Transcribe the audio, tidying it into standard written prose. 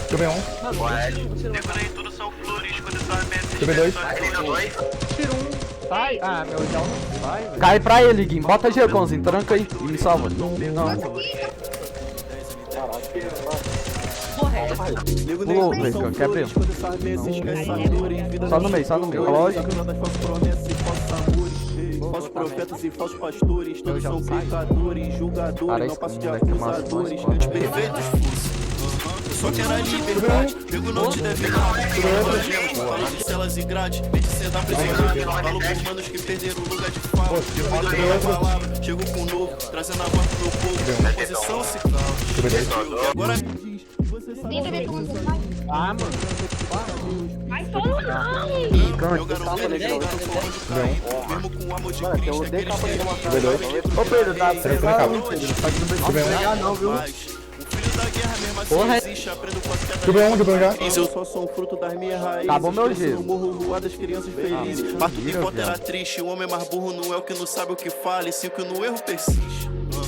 Tubei 1. Decorei tudo são flores quando só Tubei 2. Tira um. Sai. Ah, meu gel não sai, velho. Cai pra ele, Guim. Bota G-Conzinho, tranca aí e me salva. Não. Pulou, velho, quer ver? Só no meio, lógico. Falsos profetas e falsos pastores, todos são pecadores, julgadores, não passam de acusadores, perfeitos fluxos. Só quero a liberdade, pego não te deve nada. Falo de celas e grades, medicina da prisionada. Falo por manos que perderam o lugar de fala. Eu palavra, chego com o novo, trazendo a voz pro meu povo. Posição se calma. E agora me diz, você sabe Ah, mano. Vai todo mundo. meu garoto é legal, eu tô falando cair. Mesmo com o amor de Cristo, aqueles que Tubei 2. Ô, Pedro, dá pra Tubei pegar 1. Pedro. Tubei 1. Não, viu? o filho da guerra mesmo assim Porra. existe, aprendo com as quedas. Tubei 1, tubei 1 já. Eu só sou um fruto das minhas raízes. Acabou meu Cresci gelo. no morro rua das crianças felizes. Parto de mentira, volta era viado. triste. O homem mais burro não é o que não sabe o que fala, e sim o que no erro persiste.